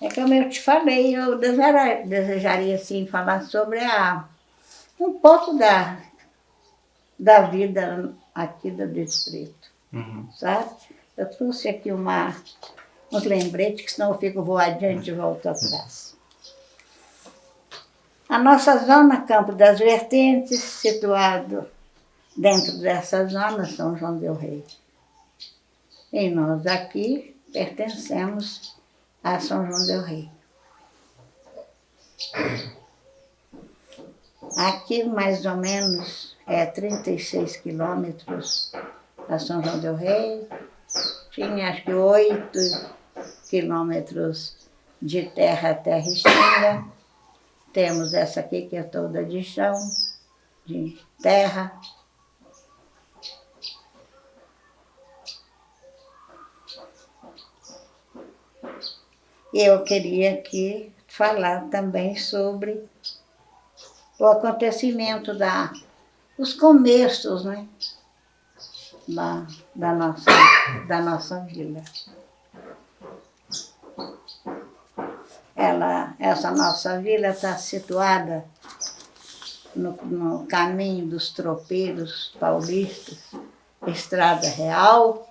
É como eu te falei, eu desejaria assim, falar sobre um pouco da vida aqui do distrito, sabe? Eu trouxe aqui uns lembretes, que senão eu fico vou adiante e volto atrás. A nossa zona, Campo das Vertentes, situado dentro dessa zona, São João del Rei. E nós aqui pertencemos a São João del Rei. Aqui, mais ou menos, 36 quilômetros a São João del Rei. Tinha, acho que, 8 quilômetros de terra até Restinga. Temos essa aqui, que é toda de chão, de terra. E eu queria aqui falar também sobre o acontecimento os começos, né, da nossa vila. Essa nossa vila está situada no caminho dos tropeiros paulistas, Estrada Real.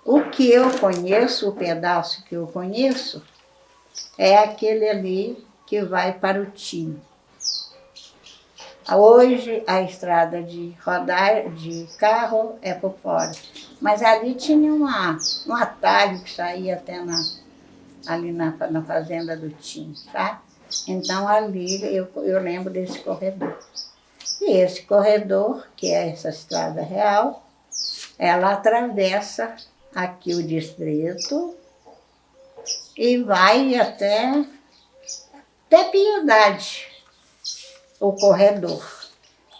O que eu conheço, o pedaço que eu conheço, é aquele ali que vai para o Tim. Hoje a estrada de carro é por fora, mas ali tinha um atalho que saía até ali na fazenda do Tim, tá? Então ali eu lembro desse corredor. E esse corredor, que é essa estrada real, ela atravessa aqui o distrito e vai até Piedade, o corredor,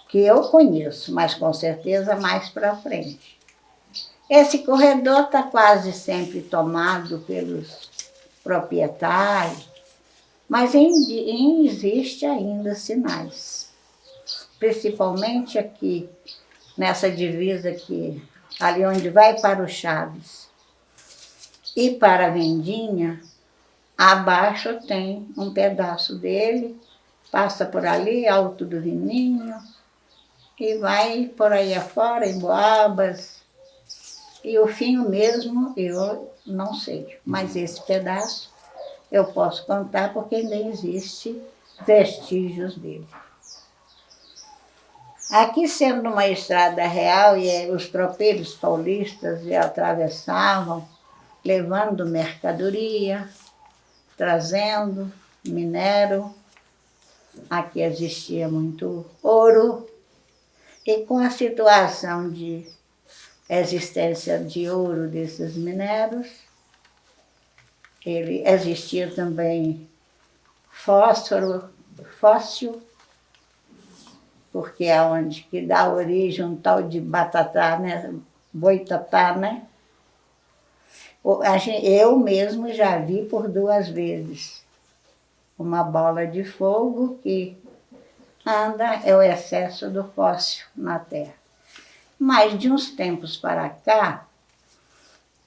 que eu conheço, mas com certeza mais para frente. Esse corredor está quase sempre tomado pelos proprietários, mas existe ainda sinais. Principalmente aqui, nessa divisa aqui, ali onde vai para o Chaves e para a Vendinha, abaixo tem um pedaço dele, passa por ali, Alto do Vininho, e vai por aí afora, em Boabas. E o fim mesmo eu não sei, mas esse pedaço eu posso contar porque ainda existe vestígios dele. Aqui sendo uma estrada real, e os tropeiros paulistas atravessavam, levando mercadoria, trazendo minério. Aqui existia muito ouro, e com a situação de existência de ouro desses minérios, existia também fóssil, porque é onde que dá origem um tal de batatá, né? Boitatá, né? Eu mesmo já vi por 2 vezes uma bola de fogo que anda, é o excesso do fóssil na terra. Mas de uns tempos para cá,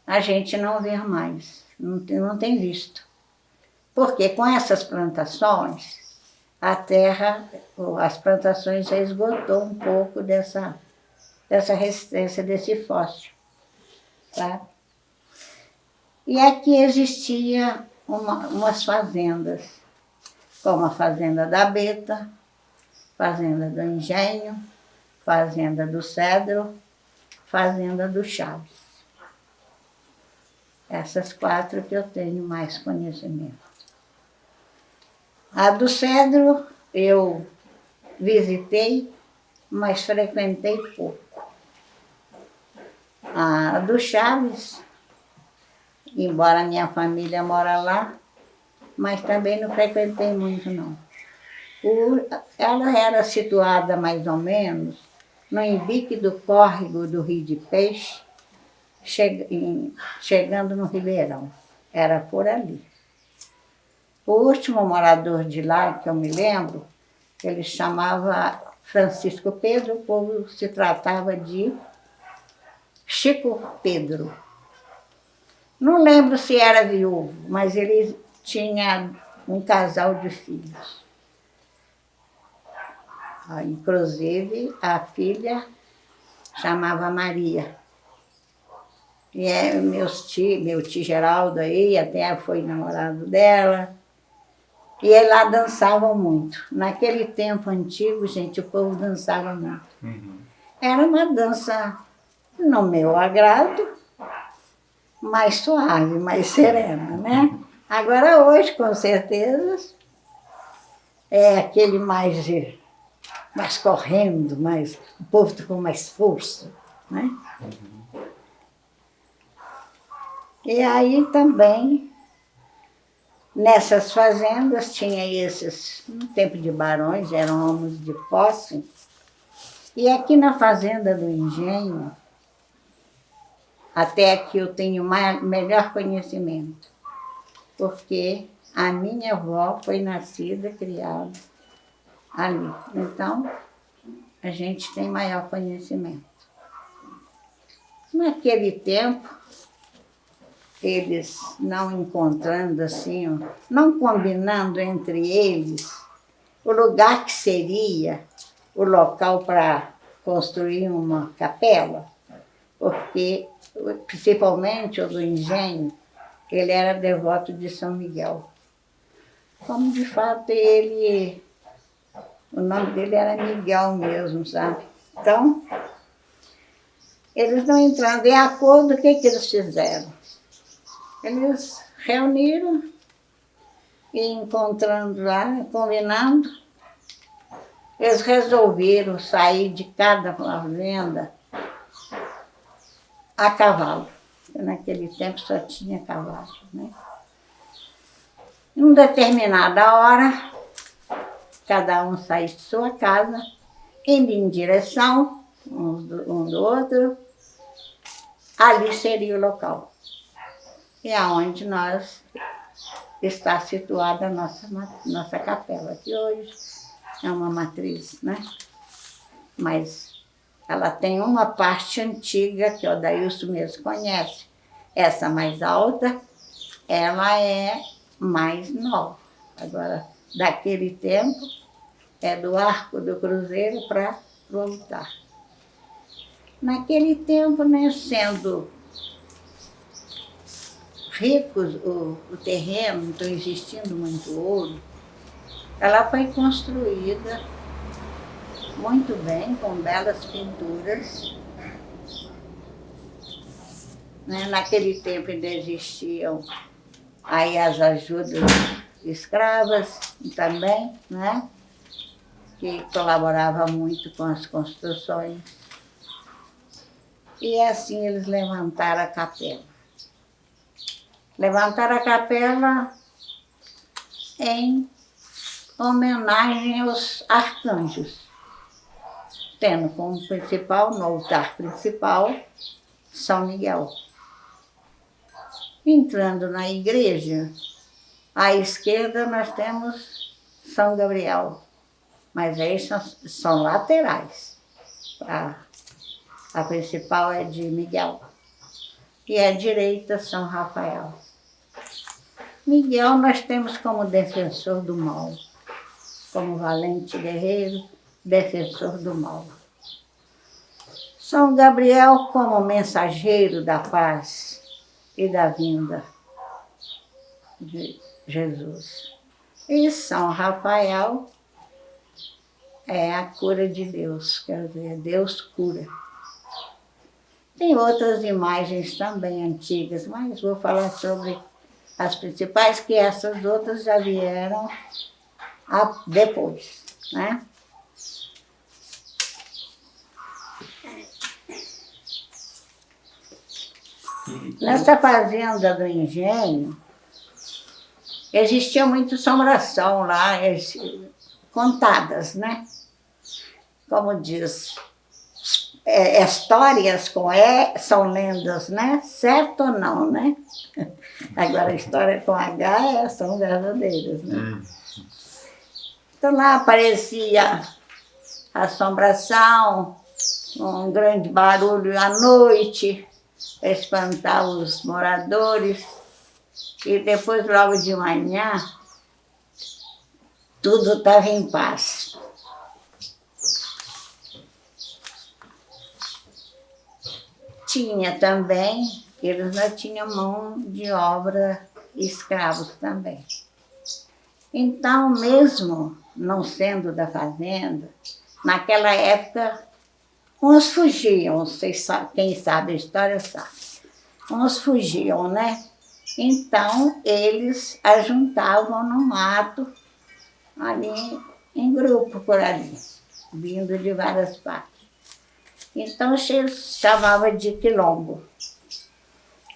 a gente não vê mais, não tem visto. Porque com essas plantações, a terra, as plantações já esgotou um pouco dessa resistência desse fóssil, tá? E aqui existia umas fazendas, como a Fazenda da Beta, Fazenda do Engenho, Fazenda do Cedro, Fazenda do Chaves. Essas 4 que eu tenho mais conhecimento. A do Cedro eu visitei, mas frequentei pouco. A do Chaves, embora minha família mora lá, mas também não frequentei muito, não. Ela era situada mais ou menos no embique do córrego do Rio de Peixe, chegando no Ribeirão. Era por ali. O último morador de lá, que eu me lembro, ele chamava Francisco Pedro, o povo se tratava de Chico Pedro. Não lembro se era viúvo, mas ele tinha um casal de filhos. Inclusive, a filha chamava Maria. E meu tio Geraldo aí, até foi namorado dela. E eles lá dançavam muito. Naquele tempo antigo, gente, o povo dançava muito. Era uma dança, no meu agrado, mais suave, mais serena, né? Agora hoje, com certeza, é aquele mais correndo, o povo está com mais força, né? E aí também, nessas fazendas, tinha esses, no tempo de barões, eram homens de posse. E aqui na fazenda do Engenho, até aqui eu tenho melhor conhecimento, porque a minha avó foi nascida, criada ali. Então, a gente tem maior conhecimento. Naquele tempo, eles não encontrando assim, não combinando entre eles o lugar que seria o local para construir uma capela, porque, principalmente o do Engenho, ele era devoto de São Miguel. Como de fato o nome dele era Miguel mesmo, sabe? Então, eles não entrando em acordo, o que eles fizeram? Eles reuniram e encontrando lá, combinando, eles resolveram sair de cada fazenda a cavalo. Naquele tempo só tinha cavalo, né? Em uma determinada hora, cada um saía de sua casa, indo em direção um do outro, ali seria o local. E aonde está situada a nossa capela, que hoje é uma matriz, né? Mas ela tem uma parte antiga, que o Odailson mesmo conhece. Essa mais alta, ela é mais nova. Agora, daquele tempo, é do Arco do Cruzeiro para voltar. Naquele tempo, né, sendo ricos o terreno, então existindo muito ouro, ela foi construída muito bem, com belas pinturas. Né? Naquele tempo ainda existiam aí as ajudas escravas também, né? Que colaboravam muito com as construções. E assim eles levantaram a capela. Levantaram a capela em homenagem aos arcanjos, tendo como principal, no altar principal, São Miguel. Entrando na igreja, à esquerda nós temos São Gabriel, mas aí são laterais. A principal é de Miguel e à direita São Rafael. Miguel nós temos como defensor do mal, como valente guerreiro, defensor do mal. São Gabriel como mensageiro da paz e da vinda de Jesus. E São Rafael é a cura de Deus, quer dizer, Deus cura. Tem outras imagens também antigas, mas vou falar sobre as principais, que essas outras já vieram depois, né? Nessa fazenda do Engenho, existia muito assombração lá, contadas, né? Como diz, histórias com são lendas, né? Certo ou não, né? Agora a história com H são verdadeiras, né? Então lá aparecia assombração, um grande barulho à noite, para espantar os moradores. E depois, logo de manhã, tudo estava em paz. Tinha também, eles não tinham mão de obra, escravos também. Então, mesmo não sendo da fazenda, naquela época, uns fugiam, vocês quem sabe a história sabe. Uns fugiam, né? Então, eles ajuntavam no mato, ali, em grupo por ali, vindo de várias partes. Então, chamava de quilombo.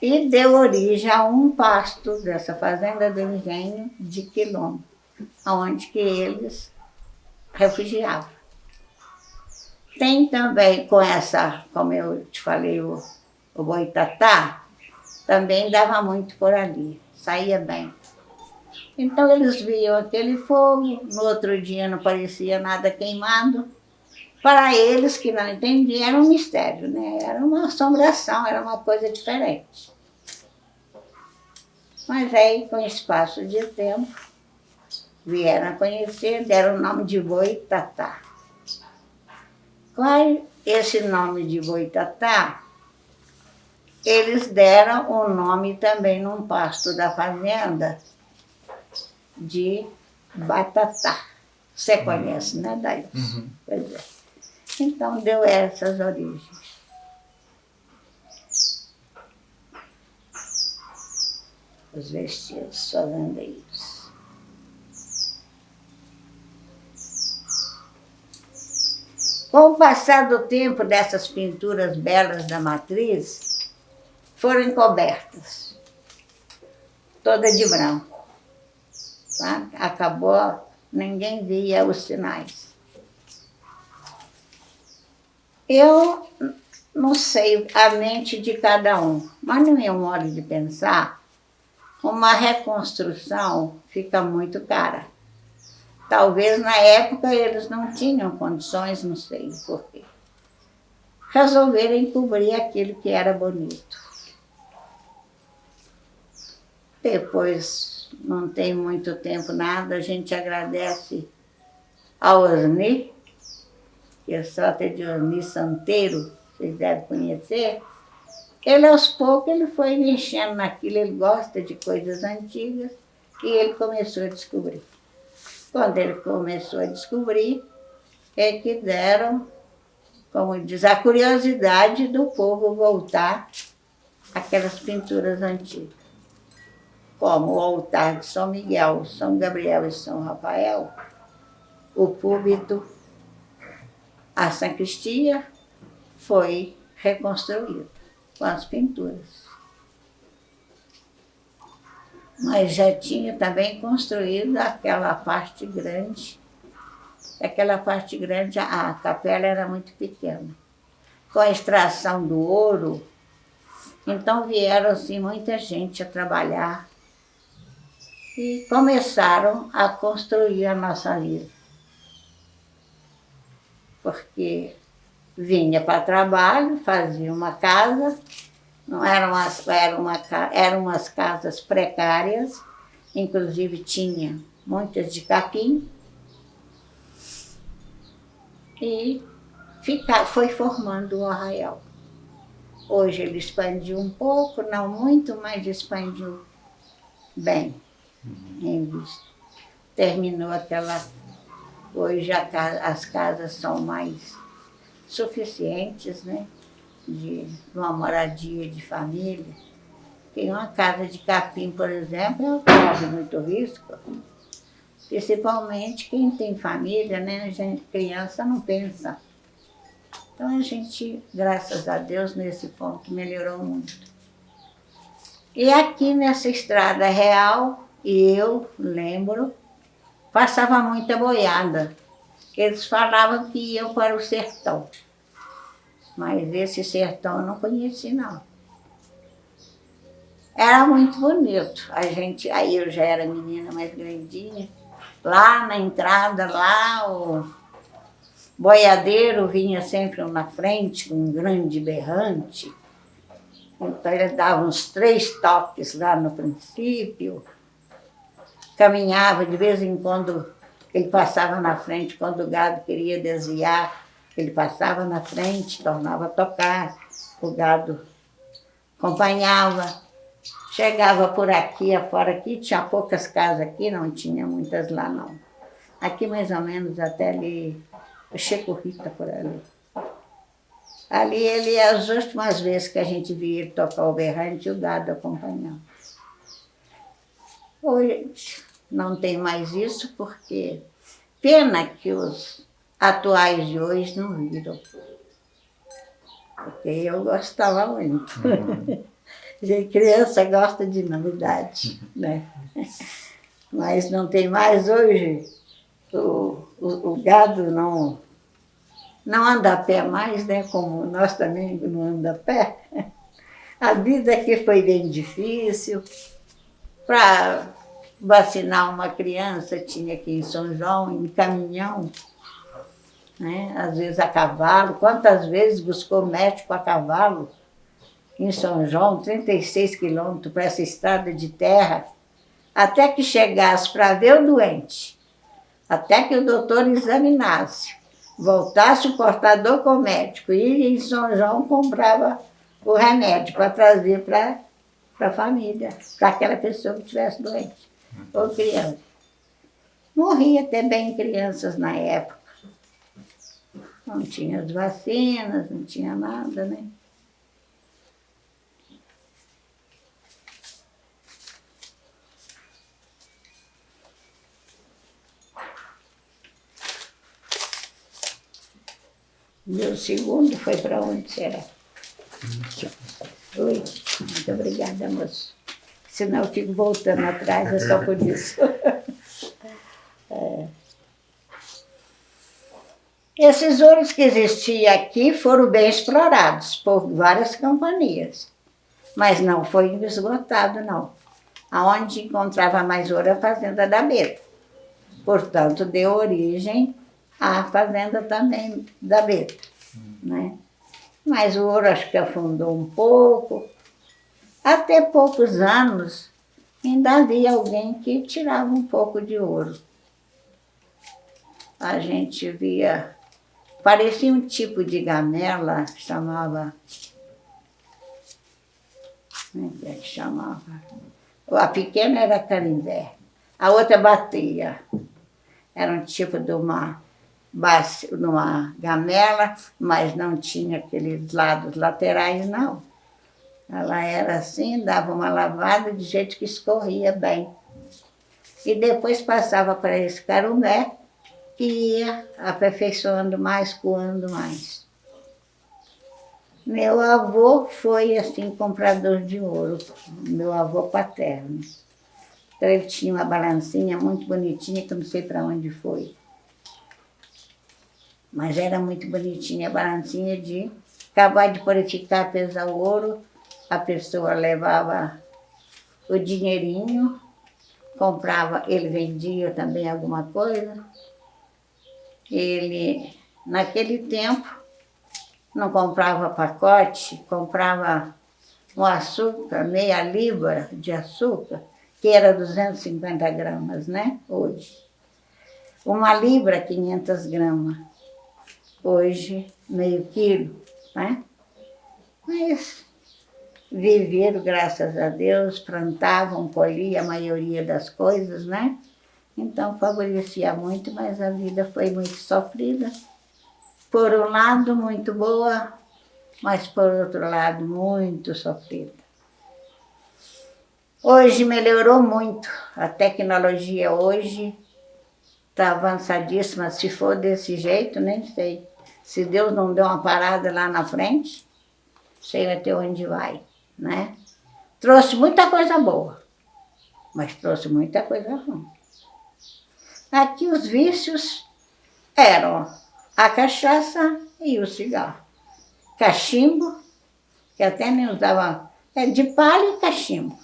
E deu origem a um pasto dessa fazenda do engenho de quilombo, onde que eles refugiavam. Tem também com essa, como eu te falei, o boitatá, também dava muito por ali, saía bem. Então eles viam aquele fogo, no outro dia não parecia nada queimado. Para eles que não entendiam, era um mistério, né? Era uma assombração, era uma coisa diferente. Mas aí, com espaço de tempo, vieram a conhecer, deram o nome de boitatá. Com esse nome de boitatá, eles deram o nome também num pasto da fazenda de batatá. Você conhece, né, Daí? Uhum. Pois é. Então deu essas origens. Os vestidos fazendeiros. Com o passar do tempo dessas pinturas belas da matriz, foram encobertas, toda de branco. Tá? Acabou, ninguém via os sinais. Eu não sei a mente de cada um, mas no meu modo de pensar, uma reconstrução fica muito cara. Talvez na época eles não tinham condições, não sei por quê. Resolveram cobrir aquilo que era bonito. Depois, não tem muito tempo nada, a gente agradece ao Osni, que é sócia de Osni Santeiro, vocês devem conhecer. Ele, aos poucos, ele foi mexendo naquilo, ele gosta de coisas antigas, e ele começou a descobrir. Quando ele começou a descobrir, é que deram, como diz, a curiosidade do povo voltar àquelas pinturas antigas. Como o altar de São Miguel, São Gabriel e São Rafael, o púlpito, a sacristia foi reconstruída com as pinturas. Mas já tinha também construído aquela parte grande. Aquela parte grande, a capela era muito pequena. Com a extração do ouro, então vieram assim, muita gente a trabalhar e começaram a construir a nossa vida. Porque vinha para trabalho, fazia uma casa, não eram umas casas precárias, inclusive tinha muitas de capim, e foi formando o arraial. Hoje ele expandiu um pouco, não muito, mas expandiu bem. Em vista. Terminou aquela... Hoje as casas são mais suficientes, né? De uma moradia de família. Tem uma casa de capim, por exemplo, corre muito risco. Principalmente quem tem família, né? A gente, criança não pensa. Então a gente, graças a Deus, nesse ponto melhorou muito. E aqui nessa estrada real, eu lembro, passava muita boiada. Eles falavam que iam para o sertão. Mas esse sertão eu não conheci, não. Era muito bonito. Aí eu já era menina mais grandinha. Lá na entrada, lá o boiadeiro vinha sempre na frente com um grande berrante. Então ele dava uns 3 toques lá no princípio, caminhava, de vez em quando ele passava na frente, quando o gado queria desviar, ele passava na frente, tornava a tocar, o gado acompanhava, chegava por aqui, afora aqui, tinha poucas casas aqui, não tinha muitas lá não. Aqui mais ou menos até ali, o Chico Rita por ali. Ali ele, as últimas vezes que a gente via ele tocar o berrante, o gado acompanhava. Hoje não tem mais isso, porque pena que os atuais de hoje não viram. Porque eu gostava muito. Gente, criança gosta de novidade, né? Mas não tem mais hoje. O gado não anda a pé mais, né? Como nós também não andamos a pé. A vida aqui foi bem difícil. Para vacinar uma criança tinha que ir em São João, em caminhão, né? Às vezes a cavalo. Quantas vezes buscou médico a cavalo em São João, 36 quilômetros para essa estrada de terra, até que chegasse para ver o doente, até que o doutor examinasse, voltasse o portador com o médico, e em São João comprava o remédio para trazer para a família, para aquela pessoa que estivesse doente, ou criança. Morria também crianças na época. Não tinha as vacinas, não tinha nada, né? Meu segundo foi para onde será? Oi, muito obrigada, moço. Senão eu fico voltando atrás, é só por isso. Esses ouros que existiam aqui foram bem explorados por várias companhias, mas não foi esgotado, não. Aonde encontrava mais ouro é a fazenda da Beta. Portanto, deu origem à fazenda também da Beta, né? Mas o ouro acho que afundou um pouco. Até poucos anos ainda havia alguém que tirava um pouco de ouro. A gente via, parecia um tipo de gamela, chamava... Como é que chamava? A pequena era carimbé, a outra bateia. Era um tipo de uma gamela, mas não tinha aqueles lados laterais, não. Ela era assim, dava uma lavada de jeito que escorria bem. E depois passava para esse carumé, que ia aperfeiçoando mais, coando mais. Meu avô foi, assim, comprador de ouro, meu avô paterno. Então ele tinha uma balancinha muito bonitinha, que eu não sei para onde foi. Mas era muito bonitinha a balancinha de acabar de purificar, pesar o ouro, a pessoa levava o dinheirinho, comprava, ele vendia também alguma coisa. Ele, naquele tempo, não comprava pacote, comprava um açúcar, meia libra de açúcar, que era 250 gramas, né? Hoje. Uma libra, 500 gramas. Hoje, meio quilo, né? Mas viveram, graças a Deus, plantavam, colhiam a maioria das coisas, né? Então favorecia muito, mas a vida foi muito sofrida. Por um lado, muito boa, mas por outro lado, muito sofrida. Hoje melhorou muito. A tecnologia hoje está avançadíssima. Se for desse jeito, nem sei. Se Deus não deu uma parada lá na frente, sei até onde vai, né? Trouxe muita coisa boa, mas trouxe muita coisa ruim. Aqui os vícios eram a cachaça e o cigarro. Cachimbo, que até nem usava, de palha e cachimbo.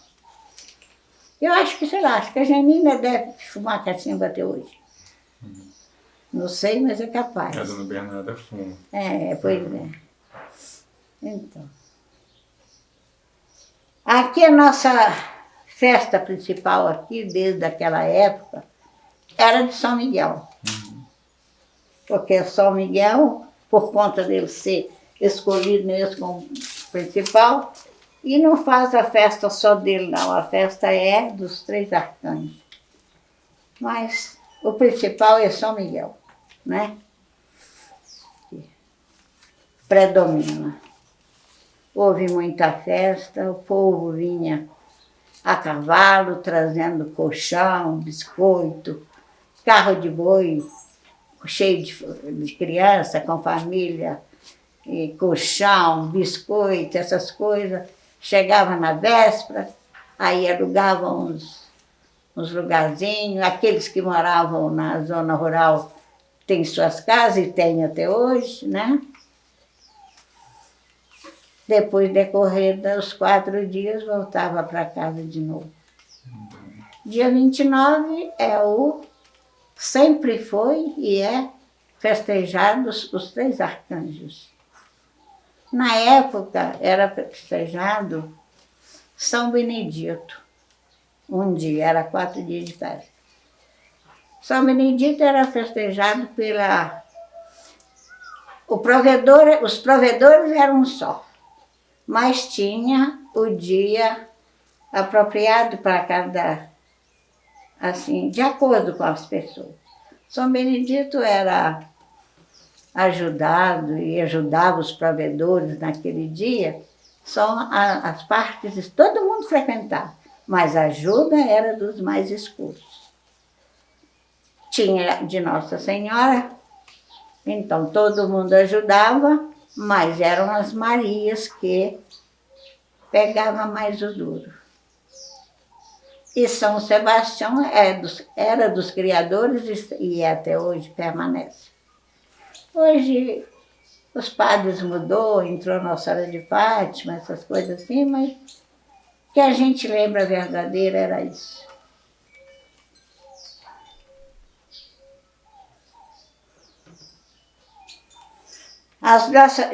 Eu acho que, sei lá, acho que a Janina deve fumar cachimbo até hoje. Não sei, mas é capaz. A dona Bernarda fuma. Pois é. Então. Aqui a nossa festa principal aqui, desde aquela época, era de São Miguel. Porque São Miguel, por conta dele ser escolhido mesmo como principal, e não faz a festa só dele, não. A festa é dos 3 arcanjos. Mas o principal é São Miguel, né? Predomina. Houve muita festa, o povo vinha a cavalo, trazendo colchão, biscoito, carro de boi, cheio de criança, com família, e colchão, biscoito, essas coisas. Chegava na véspera, aí alugavam uns lugarzinhos. Aqueles que moravam na zona rural têm suas casas, e têm até hoje, né? Depois, decorrer dos 4 dias, voltava para casa de novo. Dia 29 sempre foi e é festejado os 3 arcanjos. Na época, era festejado São Benedito. Um dia, era 4 dias de festa. São Benedito era festejado os provedores eram um só, mas tinha o dia apropriado para cada, assim, de acordo com as pessoas. São Benedito era ajudado e ajudava os provedores naquele dia. São as partes, todo mundo frequentava, mas a ajuda era dos mais escuros. Tinha de Nossa Senhora, então todo mundo ajudava, mas eram as Marias que pegavam mais o duro. E São Sebastião era dos criadores e até hoje permanece. Hoje os padres mudou, entrou Nossa Senhora de Fátima, essas coisas assim, mas o que a gente lembra verdadeiro era isso.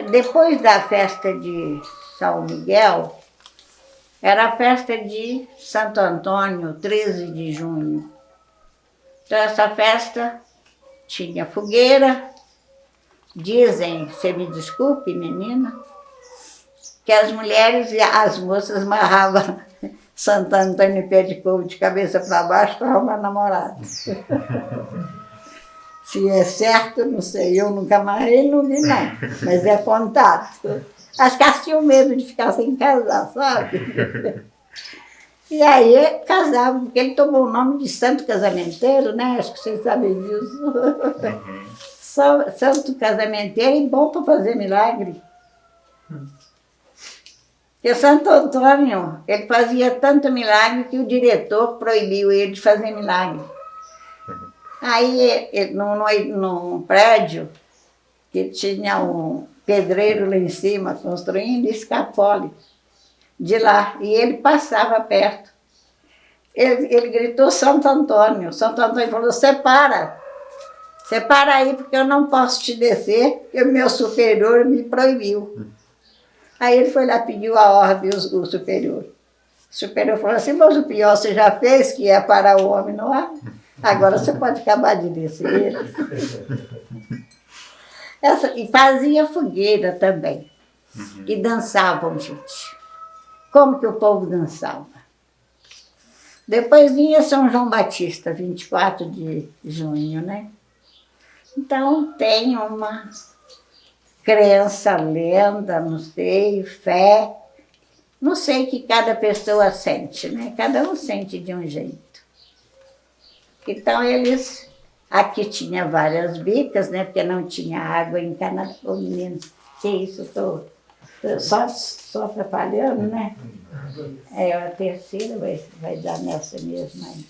Depois da festa de São Miguel, era a festa de Santo Antônio, 13 de junho. Então essa festa tinha fogueira. Dizem, você me desculpe, menina, que as mulheres e as moças amarravam Santo Antônio em pé de couro de cabeça para baixo para arrumar namorado. Se é certo, não sei, eu nunca amarrei, não vi não, mas é contado. Acho que elas tinham medo de ficar sem casar, sabe? E aí casavam, porque ele tomou o nome de Santo Casamenteiro, né? Acho que vocês sabem disso. Santo Casamenteiro é bom para fazer milagre. Porque Santo Antônio, ele fazia tanto milagre que o diretor proibiu ele de fazer milagre. Aí, num prédio, que tinha um pedreiro lá em cima construindo, escapole de lá. E ele passava perto. Ele gritou Santo Antônio. Santo Antônio falou, separa aí, porque eu não posso te descer, porque o meu superior me proibiu. Aí ele foi lá, pediu a ordem, o superior. O superior falou assim, mas o pior você já fez, que é parar o homem no ar. Agora você pode acabar de descer. E fazia fogueira também. E dançavam, gente. Como que o povo dançava? Depois vinha São João Batista, 24 de junho, né? Então tem uma crença, lenda, não sei, fé. Não sei que cada pessoa sente, né? Cada um sente de um jeito. Então aqui tinha várias bicas, né? Porque não tinha água em Canadá. Ô menino, que isso, estou só atrapalhando, né? A terceira vai dar nessa mesma aí.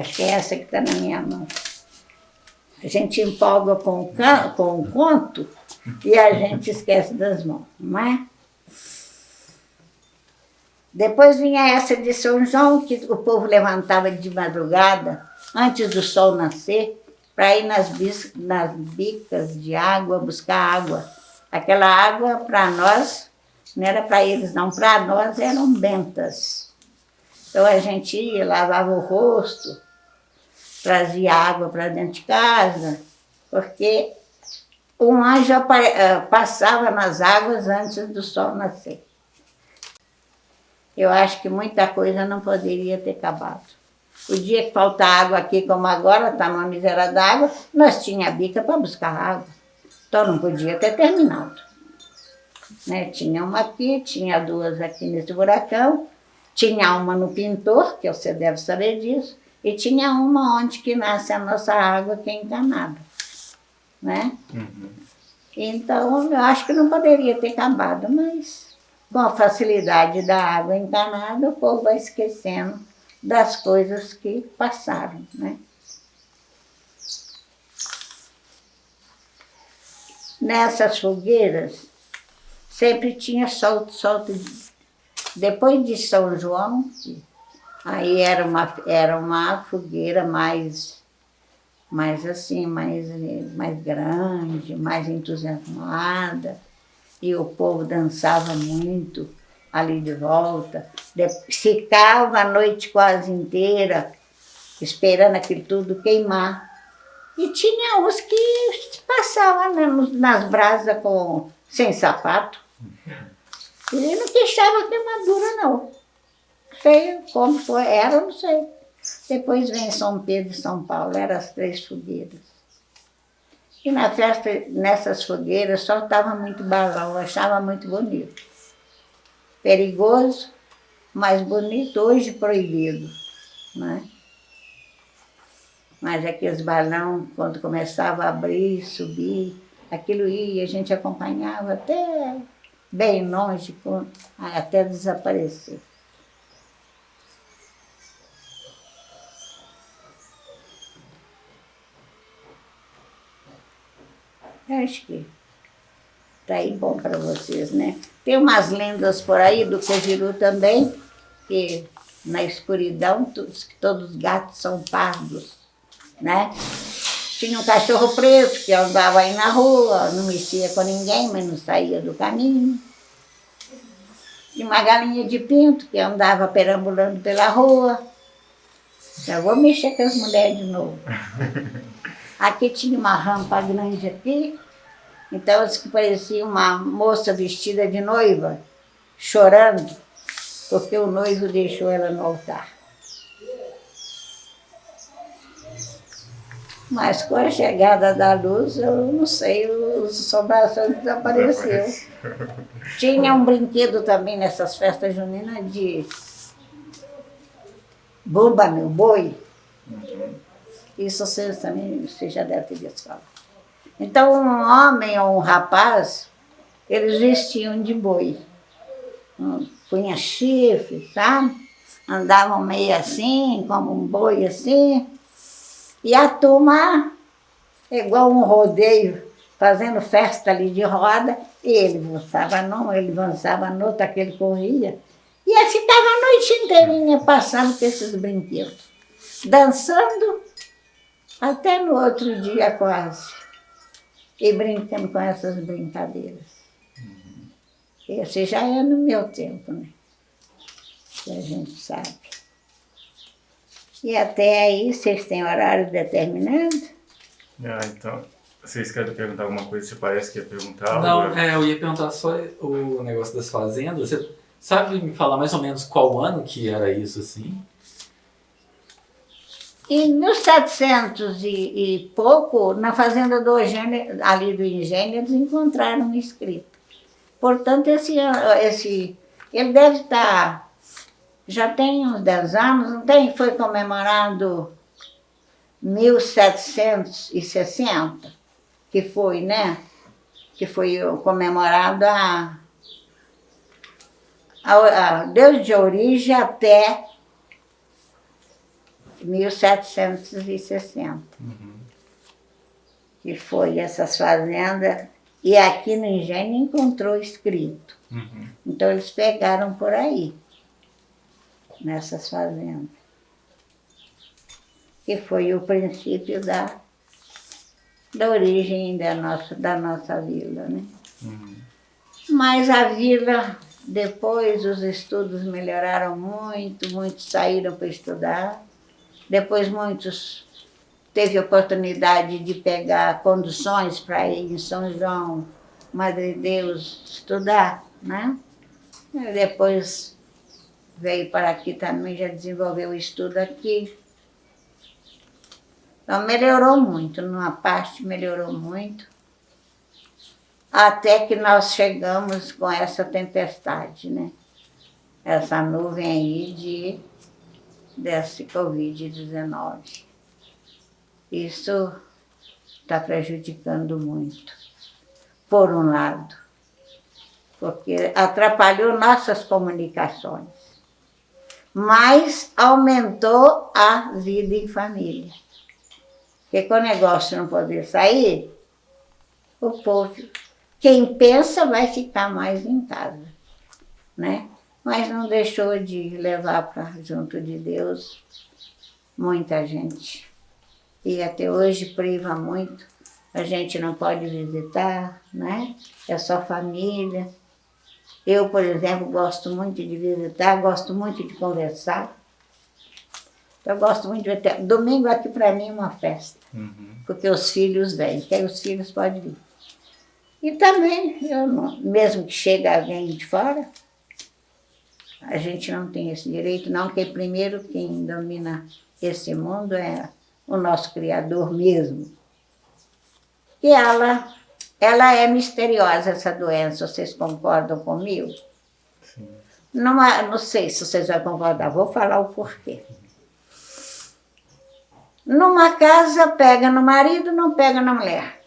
Acho que é essa que está na minha mão. A gente empolga com o conto e a gente esquece das mãos, não é? Depois vinha essa de São João, que o povo levantava de madrugada, antes do sol nascer, para ir nas bicas de água, buscar água. Aquela água, para nós, Não era para eles, não. Para nós eram bentas. Então a gente ia, lavava o rosto, trazia água para dentro de casa, porque um anjo passava nas águas antes do sol nascer. Eu acho que muita coisa não poderia ter acabado. O dia que falta água aqui, como agora, está uma miséria d'água, nós tínhamos a bica para buscar água. Então não podia ter terminado. Né? Tinha uma aqui, tinha duas aqui nesse buracão, tinha uma no pintor, que você deve saber disso, e tinha uma onde que nasce a nossa água, que é encanada. Né? Então, eu acho que não poderia ter acabado, mas com a facilidade da água encanada, o povo vai esquecendo das coisas que passaram, né? Nessas fogueiras, sempre tinha solto. Depois de São João, aí era uma fogueira mais assim, mais grande, mais entusiasmada. E o povo dançava muito ali de volta. Ficava a noite quase inteira esperando aquilo tudo queimar. E tinha uns que passavam, né, nas brasas sem sapato. E não queixava queimadura, não. Não sei como foi, não sei. Depois vem São Pedro e São Paulo, eram as 3 fogueiras. E na festa, nessas fogueiras, soltava muito balão, eu achava muito bonito. Perigoso, mas bonito, hoje proibido, né? Mas aqueles balão, quando começava a abrir, subir, aquilo ia, a gente acompanhava até bem longe, até desaparecer. Eu acho que tá aí bom para vocês, né? Tem umas lendas por aí do Cajiru também, que na escuridão todos os gatos são pardos, né? Tinha um cachorro preto que andava aí na rua, não mexia com ninguém, mas não saía do caminho. Tinha uma galinha de pinto que andava perambulando pela rua. Já vou mexer com as mulheres de novo. Aqui tinha uma rampa grande aqui, então que parecia uma moça vestida de noiva, chorando, porque o noivo deixou ela no altar. Mas com a chegada da luz, eu não sei, os assombrações desapareceram. Tinha um brinquedo também nessas festas juninas de bumba, meu boi. Isso vocês também, você já deve ter visto falar. Então, um homem ou um rapaz, eles vestiam de boi. Punha chifre, sabe? Andavam meio assim, como um boi assim. E a turma, igual um rodeio, fazendo festa ali de roda, e ele avançava num, ele avançava no outro, aquele corria. E assim ficava a noite inteirinha passando com esses brinquedos, dançando até no outro dia quase, e brincando com essas brincadeiras. Esse já é no meu tempo, né? Que a gente sabe. E até aí, vocês têm horário determinado? Então, vocês querem perguntar alguma coisa? Você parece que ia perguntar? Não, eu ia perguntar só o negócio das fazendas. Você sabe me falar mais ou menos qual ano que era isso, assim? Em 1700 e pouco, na fazenda do Eugênio, ali do Engenho, eles encontraram um escrito. Portanto, ele deve estar... Já tem uns 10 anos, não tem? Foi comemorado 1760, que foi, né? Que foi comemorado desde a origem até 1760. Que foi essas fazendas, e aqui no Engenho encontrou escrito. Então eles pegaram por aí, nessas fazendas. Que foi o princípio da origem da nossa vila, né? Mas a vila Depois os estudos melhoraram muito, muitos saíram para estudar. Depois muitos teve oportunidade de pegar conduções para ir em São João, Madre Deus, estudar, né? E depois veio para aqui também, já desenvolveu o estudo aqui. Então melhorou muito, numa parte melhorou muito, até que nós chegamos com essa tempestade, né? Essa nuvem aí desse Covid-19. Isso está prejudicando muito, por um lado, porque atrapalhou nossas comunicações, mas aumentou a vida em família. Porque com o negócio não poder sair, o povo, quem pensa vai ficar mais em casa, né? Mas não deixou de levar para junto de Deus muita gente. E até hoje priva muito, a gente não pode visitar, né? É só família. Eu, por exemplo, gosto muito de visitar, gosto muito de conversar. Eu gosto muito de ter. Domingo aqui para mim é uma festa, porque os filhos vêm, que aí os filhos podem vir. E também, eu não, mesmo que chegue alguém de fora, a gente não tem esse direito, não, porque primeiro quem domina esse mundo é o nosso Criador mesmo. E ela é misteriosa, essa doença, vocês concordam comigo? Sim. Não sei se vocês vão concordar, vou falar o porquê. Numa casa, pega no marido, não pega na mulher.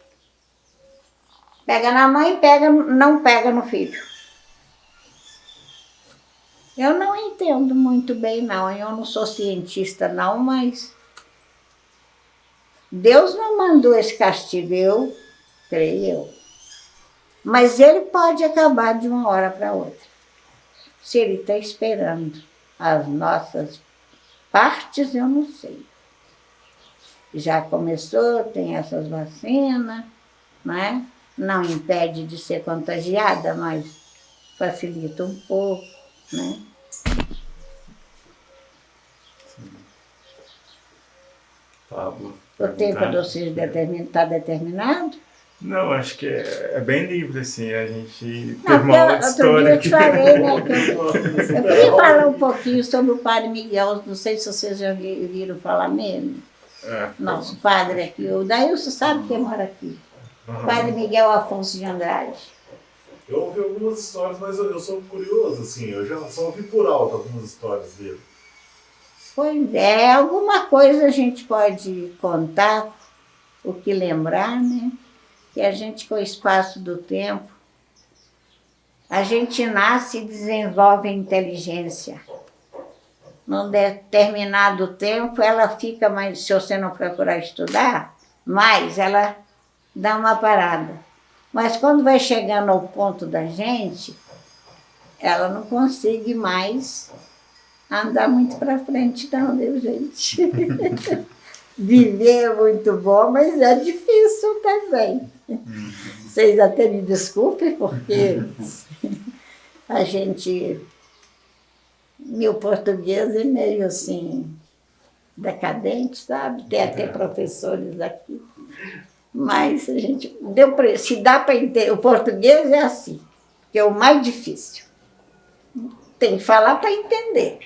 Pega na mãe, não pega no filho. Eu não entendo muito bem, não. Eu não sou cientista, não, mas Deus não mandou esse castigo, eu creio. Mas ele pode acabar de uma hora para outra. Se ele está esperando as nossas partes, eu não sei. Já começou, tem essas vacinas, né? Não impede de ser contagiada, mas facilita um pouco, né? Pablo. O tempo de vocês está determinado? Não, acho que é bem livre, assim, a gente Não, teve uma aula de outro dia eu te história falei, né? Eu queria falar um pouquinho sobre o padre Miguel, não sei se vocês já viram falar nele. Nosso padre aqui, o Daílson sabe quem mora aqui. Padre Miguel Afonso de Andrade. Eu ouvi algumas histórias, mas eu sou curioso, assim, eu já só ouvi por alto algumas histórias dele. Pois é, alguma coisa a gente pode contar, o que lembrar, né? Que a gente, com o espaço do tempo, a gente nasce e desenvolve a inteligência. Num determinado tempo, ela fica mais, se você não procurar estudar, mais ela dá uma parada. Mas quando vai chegando ao ponto da gente, ela não consegue mais andar muito para frente, não, viu, gente? Viver é muito bom, mas é difícil também. Vocês até me desculpem, porque a gente, meu português é meio assim, decadente, sabe? Tem até professores aqui. Mas a gente se dá para entender, o português é assim, que é o mais difícil. Tem que falar para entender.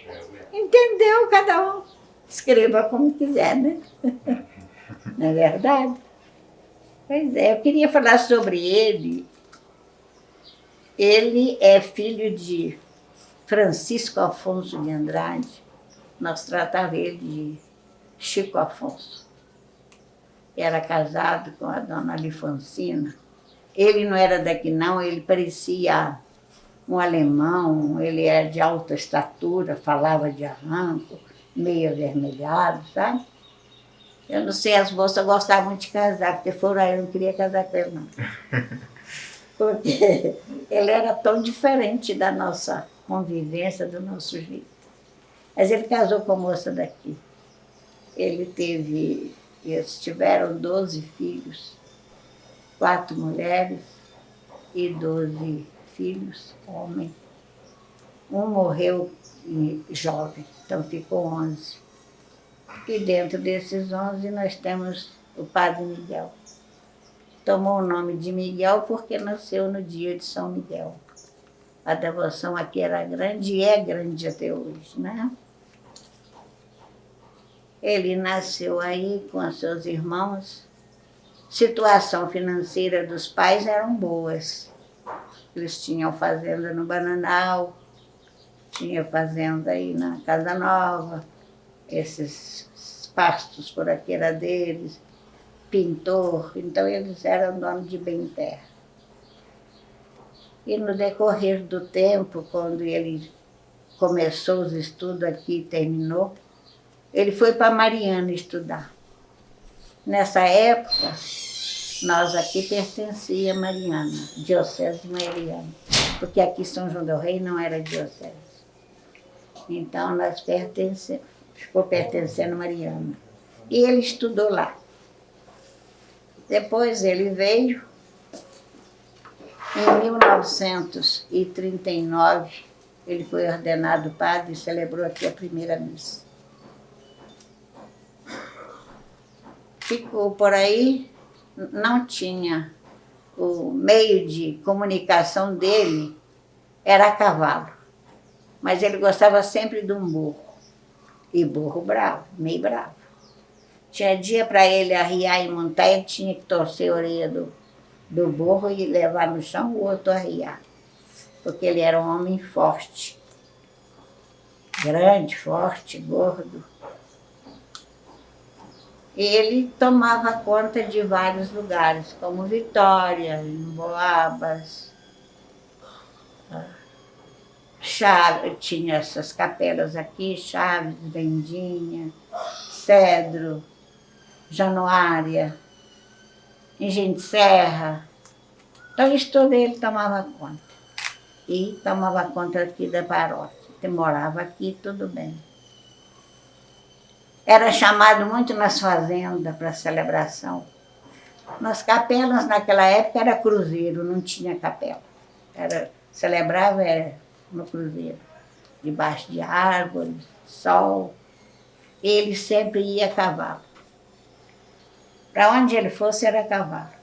Entendeu? Cada um escreva como quiser, né? Não é verdade? Pois é, eu queria falar sobre ele. Ele é filho de Francisco Afonso de Andrade. Nós tratávamos ele de Chico Afonso. Era casado com a dona Alifoncina. Ele não era daqui não, ele parecia um alemão, ele era de alta estatura, falava de arranco, meio avermelhado, sabe? Eu não sei, as moças gostavam de casar, porque foram aí, eu não queria casar com ele, não. Porque ele era tão diferente da nossa convivência, do nosso jeito. Mas ele casou com a moça daqui. Eles tiveram 12 filhos, 4 mulheres e 12 filhos, homens. Um morreu jovem, então ficou 11. E dentro desses 11 nós temos o Padre Miguel. Tomou o nome de Miguel porque nasceu no dia de São Miguel. A devoção aqui era grande e é grande até hoje, né? Ele nasceu aí com os seus irmãos. Situação financeira dos pais eram boas. Eles tinham fazenda no Bananal, tinha fazenda aí na Casa Nova, esses pastos por aqui era deles, pintor, então eles eram donos de bem terra. E no decorrer do tempo, quando ele começou os estudos aqui e terminou, ele foi para Mariana estudar. Nessa época, nós aqui pertencia a Mariana, Diocese de Mariana, porque aqui São João del Rei não era diocese. Então nós ficou pertencendo a Mariana. E ele estudou lá. Depois ele veio, em 1939, ele foi ordenado padre e celebrou aqui a primeira missa. Ficou por aí, não tinha o meio de comunicação dele, era a cavalo. Mas ele gostava sempre de um burro. E burro bravo, meio bravo. Tinha dia para ele arriar e montar, ele tinha que torcer a orelha do burro e levar no chão o outro arriar. Porque ele era um homem forte. Grande, forte, gordo. Ele tomava conta de vários lugares, como Vitória, Emboabas, Chaves, tinha essas capelas aqui, Chaves, Vendinha, Cedro, Januária, Engenho de Serra. Então isso tudo ele tomava conta. E tomava conta aqui da paróquia. Ele morava aqui, tudo bem. Era chamado muito nas fazendas para celebração. Nas capelas, naquela época, era cruzeiro, não tinha capela. Celebrava no cruzeiro, debaixo de árvores, sol. Ele sempre ia a cavalo. Para onde ele fosse, era cavalo.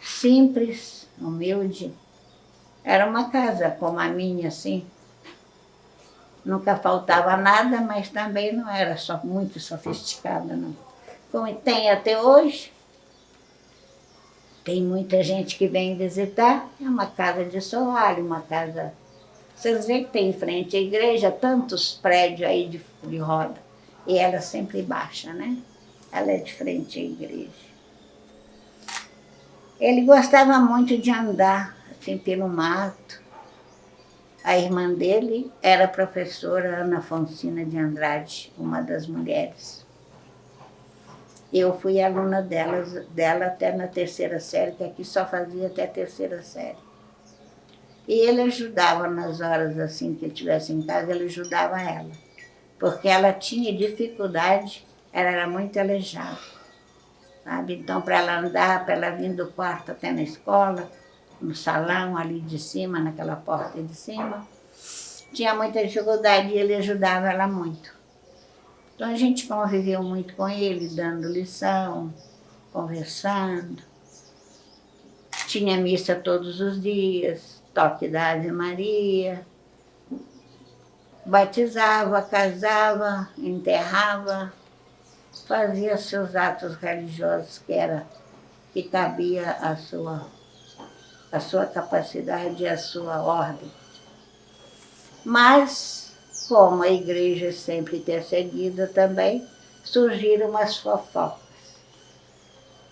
Simples, humilde. Era uma casa como a minha, assim. Nunca faltava nada, mas também não era só muito sofisticada, não. Como tem até hoje, tem muita gente que vem visitar, é uma casa de soalho, uma casa... Vocês veem que tem em frente à igreja tantos prédios aí de roda, e ela sempre baixa, né? Ela é de frente à igreja. Ele gostava muito de andar, assim, pelo mato. A irmã dele era a professora Ana Fonsina de Andrade, uma das mulheres. Eu fui aluna dela até na 3ª série, que aqui só fazia até a 3ª série. E ele ajudava nas horas assim que ele estivesse em casa, ele ajudava ela. Porque ela tinha dificuldade, ela era muito aleijada. Sabe? Então, para ela andar, para ela vir do quarto até na escola, no salão ali de cima, naquela porta de cima, tinha muita dificuldade e ele ajudava ela muito. Então a gente conviveu muito com ele, dando lição, conversando. Tinha missa todos os dias, toque da Ave Maria. Batizava, casava, enterrava, fazia seus atos religiosos que cabia a sua capacidade e a sua ordem. Mas, como a igreja sempre perseguida também, surgiram umas fofocas.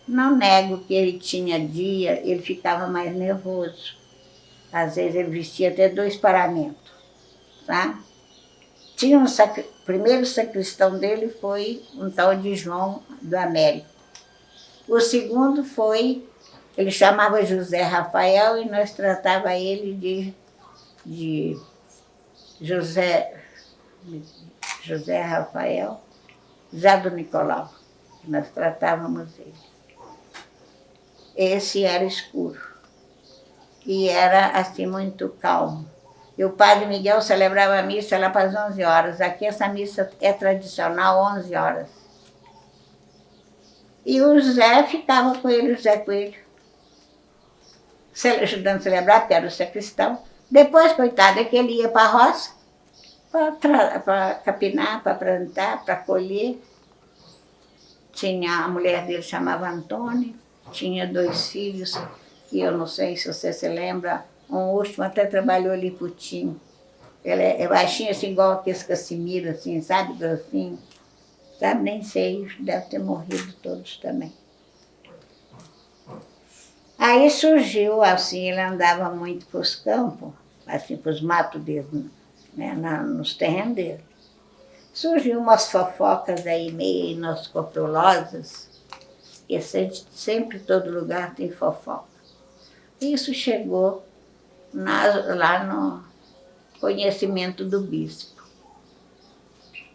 Não nego que ele tinha dia, ele ficava mais nervoso. Às vezes ele vestia até 2 paramentos, tá? Tinha o primeiro sacristão dele foi um tal de João do Américo. O segundo foi, ele chamava José Rafael e nós tratava ele de José Rafael, Zé do Nicolau, que nós tratávamos ele. Esse era escuro e era assim muito calmo. E o padre Miguel celebrava a missa lá para as 11 horas. Aqui essa missa é tradicional, 11 horas. E o Zé ficava com ele, o Zé Coelho, ajudando a celebrar, porque era o sacristão. Depois, coitado, é que ele ia para a roça, para capinar, para plantar, para colher. Tinha, a mulher dele chamava Antônia, tinha 2 filhos, que eu não sei se você se lembra, um último até trabalhou ali em Putinho. Ele é baixinho, assim, igual aqueles Casimiro, assim, sabe, grossinho. Sabe, nem sei, deve ter morrido todos também. Aí surgiu, assim, ele andava muito para os campos, assim, para os matos dele, né, nos terrenos dele. Surgiu umas fofocas aí meio inescrupulosas, que sempre em todo lugar tem fofoca. Isso chegou lá no conhecimento do bispo.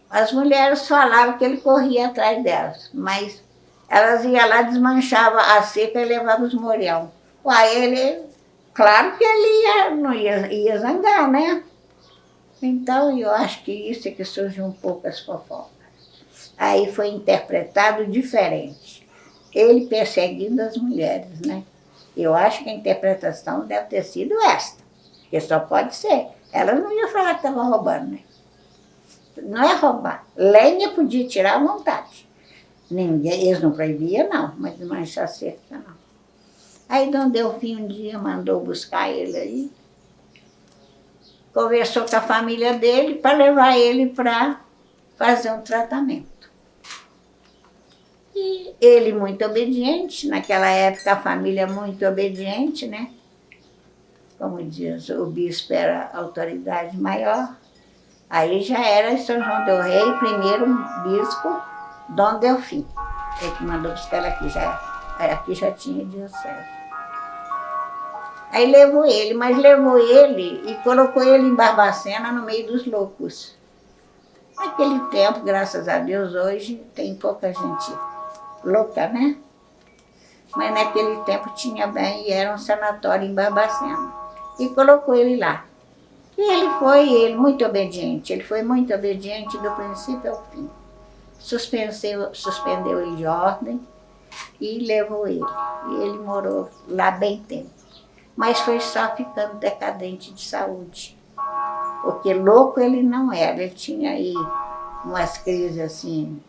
As mulheres falavam que ele corria atrás delas, mas elas iam lá, desmanchavam a seca e levavam os morião. Uai, ele, claro que ele não ia zangar, né? Então, eu acho que isso é que surgiu um pouco as fofocas. Aí foi interpretado diferente. Ele perseguindo as mulheres, né? Eu acho que a interpretação deve ter sido esta, que só pode ser. Elas não iam falar que estavam roubando, né? Não é roubar. Lenha podia tirar à vontade. Eles não proibiam, não, mas desmanchar cerca, não. Aí Dom Delfim um dia mandou buscar ele aí, conversou com a família dele para levar ele para fazer um tratamento. E ele muito obediente, naquela época a família muito obediente, né? Como diz, o bispo era a autoridade maior. Aí já era São João del Rei, primeiro bispo, Dom Delfim. Ele que mandou buscar ela aqui já tinha diocese. Aí levou ele, mas levou ele e colocou ele em Barbacena no meio dos loucos. Naquele tempo, graças a Deus, hoje tem pouca gente louca, né? Mas naquele tempo tinha bem e era um sanatório em Barbacena. E colocou ele lá. E ele muito obediente, ele foi muito obediente do princípio ao fim. Suspendeu ele de ordem e levou ele. E ele morou lá bem tempo. Mas foi só ficando decadente de saúde. Porque louco ele não era, ele tinha aí umas crises assim,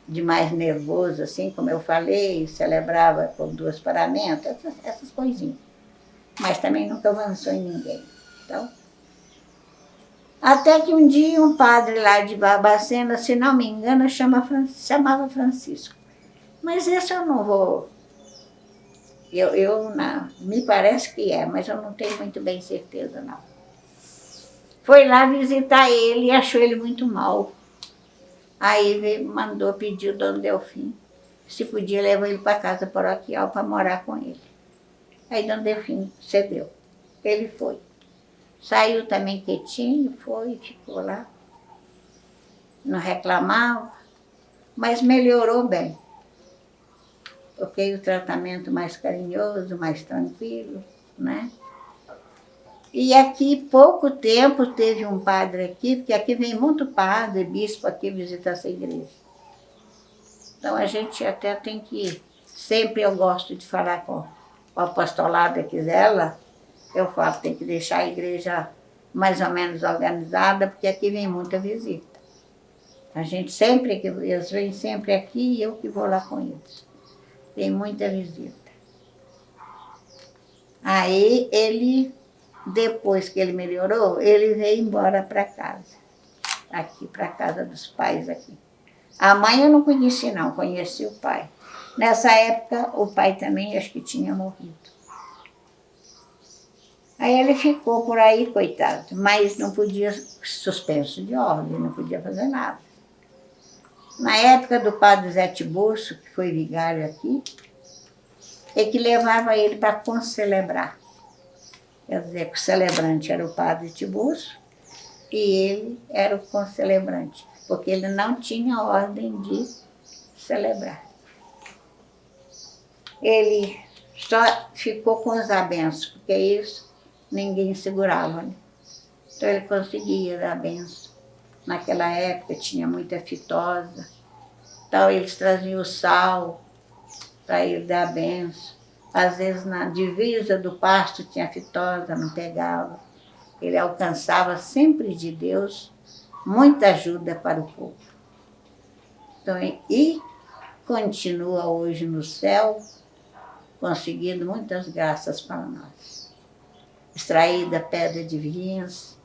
de mais nervoso, assim, como eu falei, celebrava com 2 paramentos, essas coisinhas. Mas também nunca avançou em ninguém. Então, até que um dia um padre lá de Barbacena, se não me engano, chamava Francisco. Mas esse eu não vou... não, me parece que é, mas eu não tenho muito bem certeza, não. Foi lá visitar ele e achou ele muito mal. Aí mandou pedir o Dom Delfim se podia levar ele para a casa paroquial para morar com ele. Aí Dom Delfim cedeu. Ele foi. Saiu também quietinho, foi, ficou lá. Não reclamava, mas melhorou bem. Porque o tratamento mais carinhoso, mais tranquilo, né? E aqui, pouco tempo, teve um padre aqui, porque aqui vem muito padre, bispo aqui visitar essa igreja. Então a gente até tem que... Sempre eu gosto de falar com o apostolado aqui dela, eu falo, tem que deixar a igreja mais ou menos organizada, porque aqui vem muita visita. A gente sempre, eles vêm sempre aqui e eu que vou lá com eles. Tem muita visita. Aí ele, depois que ele melhorou, ele veio embora para casa. Aqui, para a casa dos pais aqui. A mãe eu não conheci não, conheci o pai. Nessa época o pai também acho que tinha morrido. Aí ele ficou por aí, coitado, mas não podia, suspenso de ordem, não podia fazer nada. Na época do padre Zé Tiburcio, que foi vigário aqui, é que levava ele para concelebrar. Quer dizer, o celebrante era o padre Tiburcio e ele era o concelebrante, porque ele não tinha ordem de celebrar. Ele só ficou com os abenços, porque isso ninguém segurava, né? Então ele conseguia dar a benção. Naquela época tinha muita fitosa. Então eles traziam o sal para ele dar a benção. Às vezes na divisa do pasto tinha fitosa, não pegava. Ele alcançava sempre de Deus muita ajuda para o povo. Então, e continua hoje no céu, conseguindo muitas graças para nós. Extraída pedra de vinhos,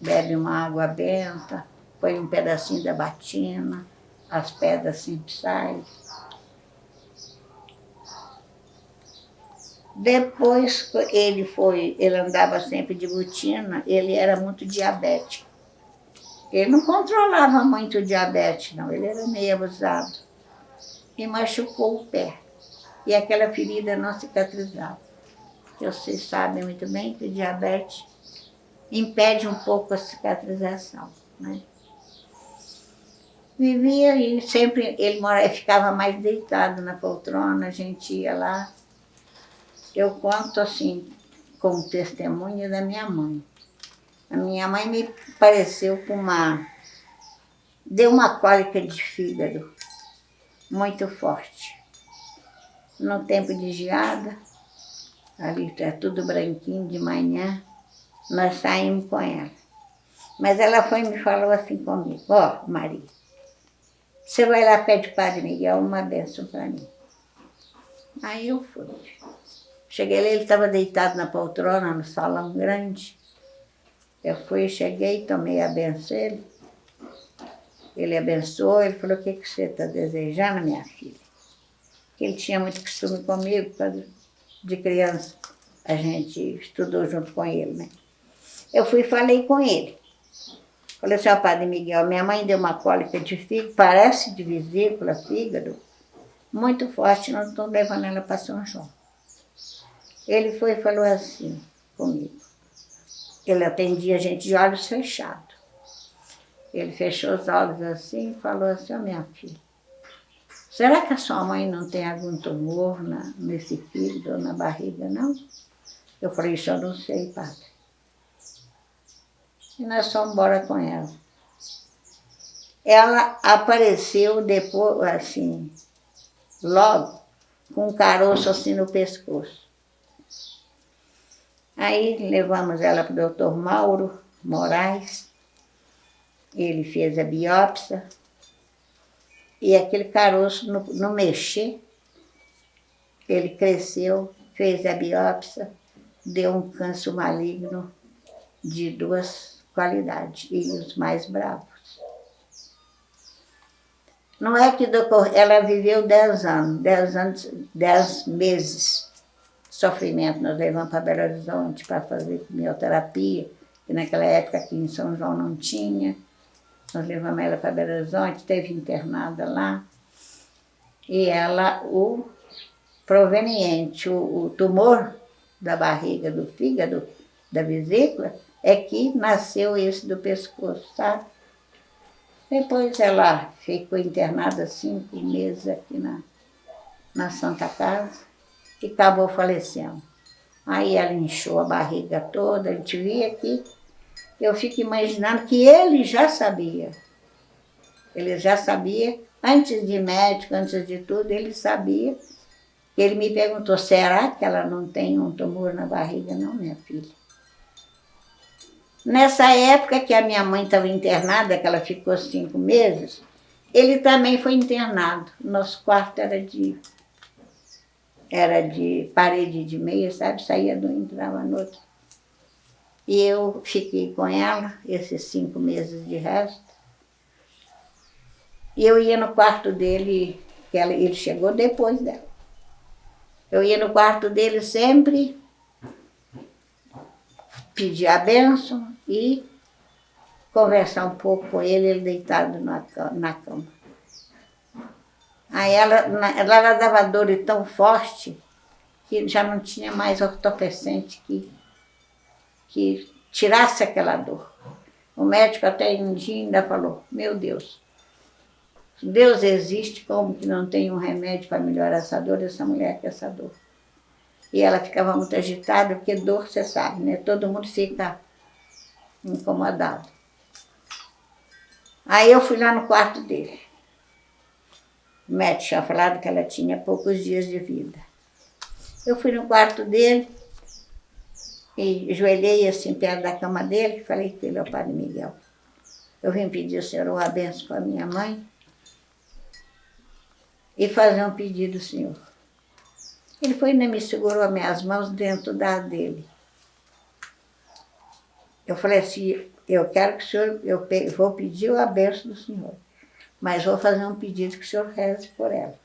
bebe uma água benta, põe um pedacinho da batina, as pedras sempre saem. Depois ele andava sempre de botina, ele era muito diabético. Ele não controlava muito o diabetes, não, ele era meio abusado. E machucou o pé. E aquela ferida não cicatrizava. Vocês sabem muito bem que o diabetes impede um pouco a cicatrização, né? Vivia e sempre ele ficava mais deitado na poltrona, a gente ia lá. Eu conto assim, como testemunha da minha mãe. A minha mãe me pareceu com deu uma cólica de fígado muito forte. No tempo de geada, ali está tudo branquinho de manhã, nós saímos com ela. Mas ela foi e me falou assim comigo: ó, Maria, você vai lá perto do Padre Miguel, uma bênção para mim. Aí eu fui. Cheguei lá, ele estava deitado na poltrona, no salão grande. Eu fui, cheguei, tomei a benção dele. Ele abençoou, ele falou: o que você está desejando, minha filha? Porque ele tinha muito costume comigo, de criança. A gente estudou junto com ele, né? Eu fui e falei com ele. Falei assim: ó, Padre Miguel, minha mãe deu uma cólica de fígado, parece de vesícula, fígado, muito forte, nós estamos levando ela para São João. Ele foi e falou assim comigo. Ele atendia a gente de olhos fechados. Ele fechou os olhos assim e falou assim: ó, minha filha, será que a sua mãe não tem algum tumor nesse fígado ou na barriga, não? Eu falei: isso eu não sei, padre. E nós fomos embora com ela. Ela apareceu depois, assim, logo, com um caroço assim no pescoço. Aí levamos ela para o doutor Mauro Moraes. Ele fez a biópsia. E aquele caroço, no mexer, ele cresceu, fez a biópsia, deu um câncer maligno de 2 qualidades, e os mais bravos. Não é que ela viveu 10 anos, 10 meses de sofrimento. Nós levamos para Belo Horizonte para fazer quimioterapia, que naquela época aqui em São João não tinha. Nós levamos ela para Belo Horizonte, esteve internada lá. E ela, o proveniente, o tumor da barriga, do fígado, da vesícula, é que nasceu esse do pescoço, sabe? Depois ela ficou internada 5 meses aqui na Santa Casa e acabou falecendo. Aí ela inchou a barriga toda, a gente via aqui. Eu fico imaginando que ele já sabia. Ele já sabia, antes de médico, antes de tudo, ele sabia. Ele me perguntou: será que ela não tem um tumor na barriga? Não, minha filha. Nessa época que a minha mãe estava internada, que ela ficou 5 meses, ele também foi internado. Nosso quarto era de parede de meia, sabe? Saía de um, entrava no outro. E eu fiquei com ela esses 5 meses de resto. E eu ia no quarto dele, que ele chegou depois dela. Eu ia no quarto dele sempre, pedir a bênção e conversar um pouco com ele deitado na cama. Aí ela dava dor tão forte que já não tinha mais ortopecente que tirasse aquela dor. O médico até um dia ainda falou: meu Deus, se Deus existe, como que não tem um remédio para melhorar essa dor, essa mulher com essa dor? E ela ficava muito agitada, porque dor, você sabe, né? Todo mundo fica incomodado. Aí eu fui lá no quarto dele. O médico tinha falado que ela tinha poucos dias de vida. Eu fui no quarto dele e ajoelhei assim perto da cama dele e falei com ele, ao Padre Miguel, eu vim pedir ao senhor uma bênção para minha mãe e fazer um pedido ao senhor. Ele foi e me segurou as minhas mãos dentro da dele. Eu falei assim, eu quero que o senhor, vou pedir a bênção do senhor, mas vou fazer um pedido que o senhor reze por ela.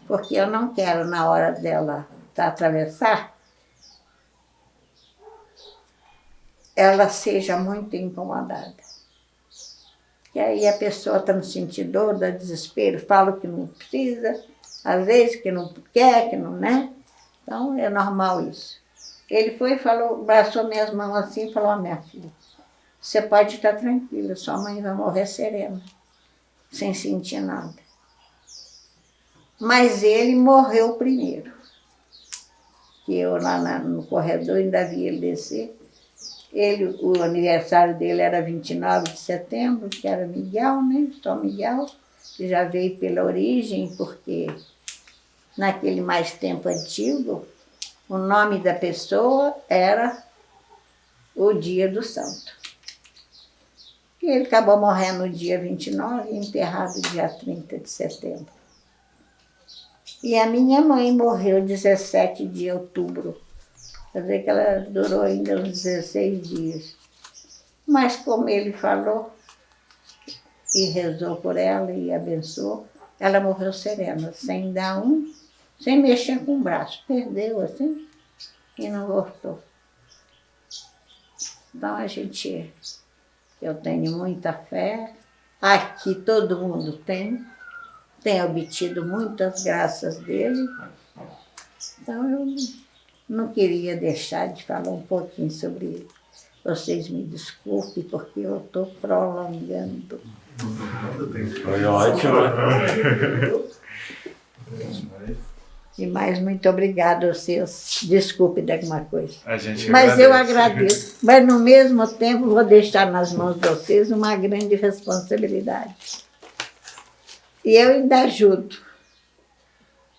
Porque eu não quero, na hora dela atravessar, ela seja muito incomodada. E aí a pessoa está no sentido dor, dá desespero, fala que não precisa, às vezes que não quer, que não, né? Então é normal isso. Ele foi e falou, abraçou minhas mãos assim e falou, ó, minha filha, você pode estar tranquila, sua mãe vai morrer serena, sem sentir nada. Mas ele morreu primeiro. Que eu lá no corredor ainda vi ele descer. O aniversário dele era 29 de setembro, que era Miguel, né? São Miguel, que já veio pela origem, porque naquele mais tempo antigo, o nome da pessoa era o dia do santo. E ele acabou morrendo no dia 29 e enterrado dia 30 de setembro. E a minha mãe morreu 17 de outubro. Quer dizer que ela durou ainda uns 16 dias. Mas como ele falou e rezou por ela e abençoou, ela morreu serena, sem dar sem mexer com o braço. Perdeu assim e não voltou. Então eu tenho muita fé. Aqui todo mundo tem obtido muitas graças dele. Então eu não queria deixar de falar um pouquinho sobre ele. Vocês me desculpem porque eu estou prolongando. Foi ótimo. E mais muito obrigada a vocês. Desculpe de alguma coisa. A gente Mas agradece. eu agradeço. Mas no mesmo tempo vou deixar nas mãos de vocês uma grande responsabilidade. E eu ainda ajudo,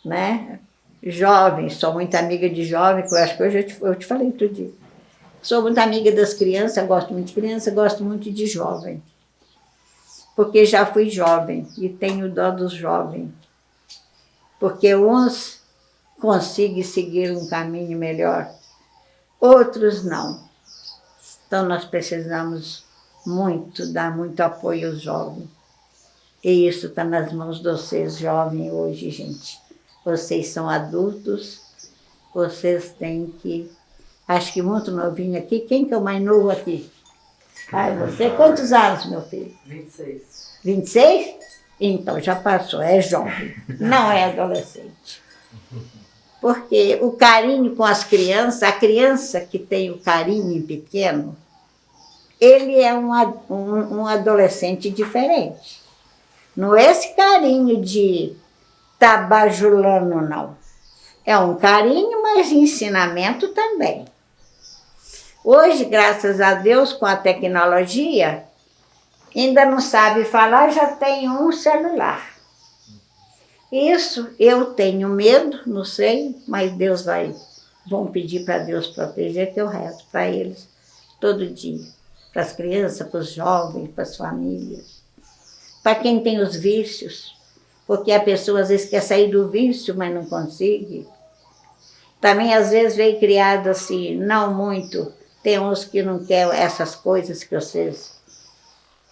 né? Jovens, sou muito amiga de jovens, eu acho que hoje eu te falei outro dia. Sou muito amiga das crianças, gosto muito de criança, gosto muito de jovem. Porque já fui jovem e tenho dó dos jovens. Porque uns conseguem seguir um caminho melhor, outros não. Então nós precisamos dar muito apoio aos jovens. E isso está nas mãos de vocês, jovens, hoje, gente. Vocês são adultos, vocês têm que... Acho que muito novinho aqui. Quem que é o mais novo aqui? Ai, você, quantos anos, meu filho? 26. 26? Então, já passou, é jovem, não é adolescente. Porque o carinho com as crianças, a criança que tem o carinho pequeno, ele é um adolescente diferente. Não é esse carinho de tá bajulando, não. É um carinho, mas ensinamento também. Hoje, graças a Deus, com a tecnologia, ainda não sabe falar, já tem um celular. Isso eu tenho medo, não sei, mas vão pedir para Deus proteger, que eu rezo para eles todo dia. Para as crianças, para os jovens, para as famílias. Para quem tem os vícios, porque a pessoa às vezes quer sair do vício, mas não consegue. Também às vezes vem criado assim, não muito. Tem uns que não querem essas coisas que vocês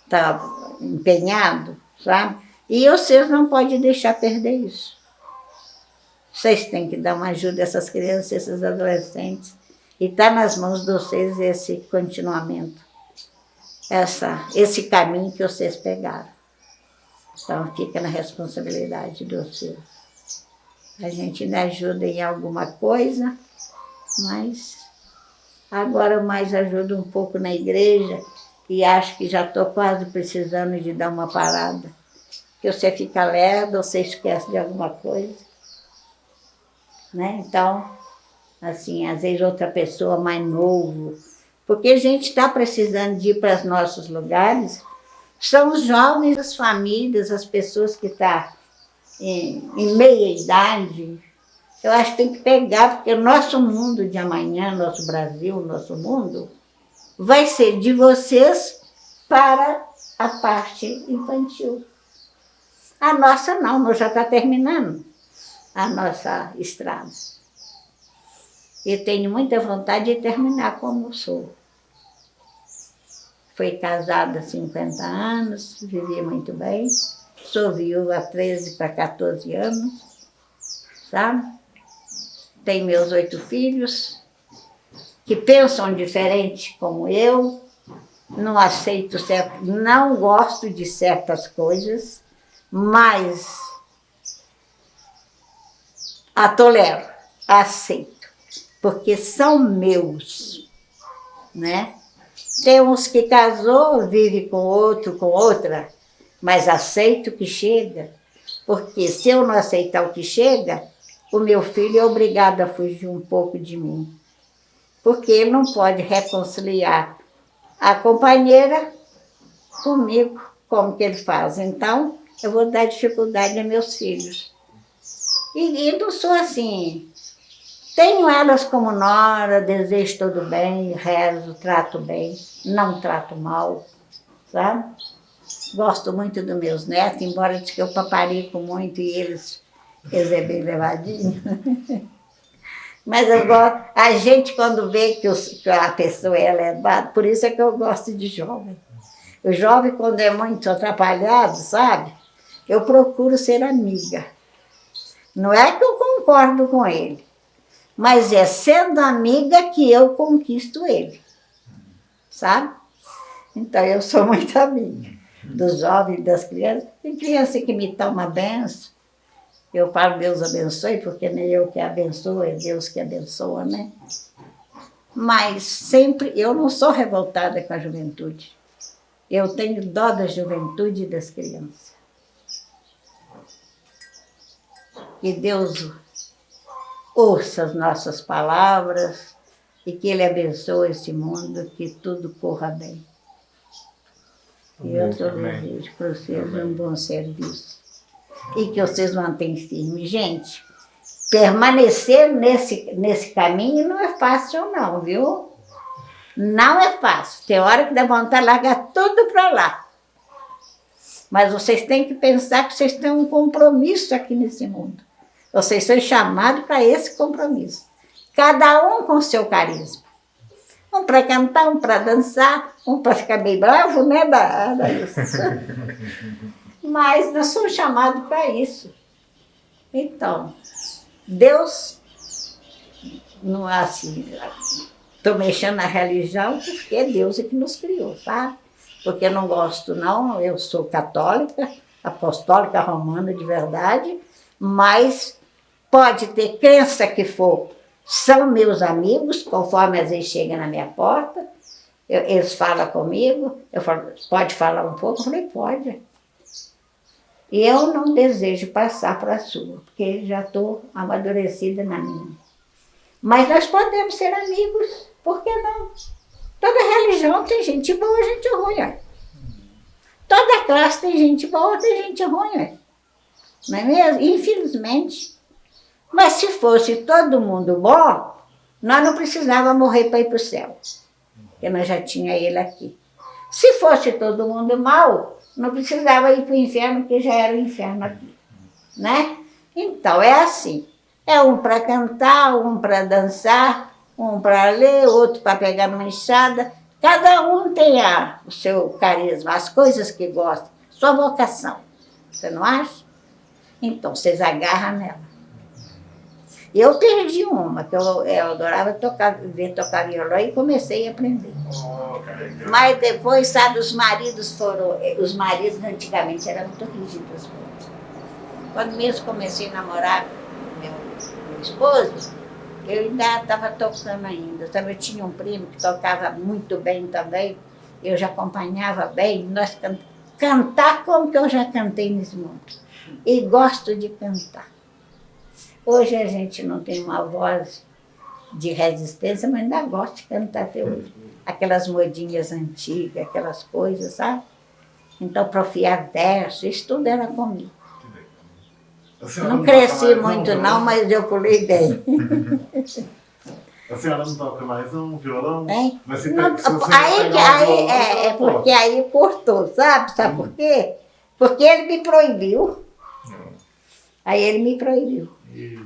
estão empenhados, sabe? E vocês não podem deixar perder isso. Vocês têm que dar uma ajuda a essas crianças, esses adolescentes. E está nas mãos de vocês esse continuamento, esse caminho que vocês pegaram. Então fica na responsabilidade de vocês. A gente ainda ajuda em alguma coisa, mas agora eu mais ajudo um pouco na igreja e acho que já estou quase precisando de dar uma parada. Porque você fica lerdo, você esquece de alguma coisa. Né? Então, assim, às vezes outra pessoa mais novo, Porque a gente está precisando de ir para os nossos lugares, são os jovens, as famílias, as pessoas que estão em meia idade. Eu acho que tem que pegar, porque o nosso mundo de amanhã, nosso Brasil, nosso mundo, vai ser de vocês para a parte infantil. A nossa não já está terminando a nossa estrada. E tenho muita vontade de terminar como sou. Fui casada há 50 anos, vivi muito bem. Sou viúva há 13 para 14 anos, sabe? Tenho meus 8 filhos, que pensam diferente como eu. Não aceito certo, não gosto de certas coisas, mas a tolero, aceito, porque são meus, né? Tem uns que casou, vive com outro, com outra, mas aceito o que chega, porque se eu não aceitar o que chega, o meu filho é obrigado a fugir um pouco de mim, porque ele não pode reconciliar a companheira comigo, como que ele faz. Então, eu vou dar dificuldade a meus filhos. E não sou assim. Tenho elas como nora, desejo todo bem, rezo, trato bem, não trato mal, sabe? Gosto muito dos meus netos, embora diz que eu paparico muito e eles é bem levadinho. Mas eu gosto, a gente quando vê que a pessoa é levada, por isso é que eu gosto de jovem. O jovem, quando é muito atrapalhado, sabe? Eu procuro ser amiga. Não é que eu concordo com ele, mas é sendo amiga que eu conquisto ele, sabe? Então eu sou muito amiga dos jovens e das crianças. Tem criança que me toma benção. Eu falo Deus abençoe, porque nem eu que abençoo, é Deus que abençoa, né? Mas sempre, eu não sou revoltada com a juventude. Eu tenho dó da juventude e das crianças. Que Deus ouça as nossas palavras e que Ele abençoe esse mundo, que tudo corra bem. E eu só desejo para vocês um bom serviço. E que vocês mantenham firme. Gente, permanecer nesse caminho não é fácil não, viu? Não é fácil. Tem hora que dá vontade de largar tudo para lá. Mas vocês têm que pensar que vocês têm um compromisso aqui nesse mundo. Vocês são chamados para esse compromisso. Cada um com seu carisma. Um para cantar, um para dançar, um para ficar bem bravo, né? Mas nós somos chamados para isso. Então, Deus, não é assim, estou mexendo na religião porque é Deus que nos criou, tá? Porque eu não gosto não, eu sou católica, apostólica romana de verdade, mas pode ter crença que for, são meus amigos, conforme às vezes chegam na minha porta, eles falam comigo, eu falo, pode falar um pouco? Eu falei, pode. E eu não desejo passar para a sua, porque já estou amadurecida na minha. Mas nós podemos ser amigos, por que não? Toda religião tem gente boa e gente ruim. Ó. Toda classe tem gente boa e tem gente ruim. Ó. Não é mesmo? Infelizmente. Mas se fosse todo mundo bom, nós não precisávamos morrer para ir para o céu, porque nós já tínhamos ele aqui. Se fosse todo mundo mau, não precisava ir para o inferno, porque já era o inferno aqui, né? Então, é assim. É um para cantar, um para dançar, um para ler, outro para pegar numa enxada. Cada um tem o seu carisma, as coisas que gosta, sua vocação. Você não acha? Então, vocês agarram nela. Eu perdi uma, que eu adorava ver tocar violão e comecei a aprender. Mas depois, sabe, os maridos antigamente eram muito rígidos. Quando mesmo comecei a namorar meu esposo, eu ainda estava tocando ainda. Sabe, eu tinha um primo que tocava muito bem também, eu já acompanhava bem, nós cantar como que eu já cantei nesse mundo. E gosto de cantar. Hoje a gente não tem uma voz de resistência, mas ainda gosto de cantar até hoje. aquelas modinhas antigas, aquelas coisas, sabe? Então, profiar verso, isso tudo era comigo. A senhora Não toca cresci mais, muito violão? não, mas eu pulei bem. A senhora não toca mais não, violão? Hein? Mas se Não, se você aí, pegar um aí violão, a é senhora porque toca. aí cortou, sabe? Sabe por quê? Porque ele me proibiu. Aí ele me proibiu. E-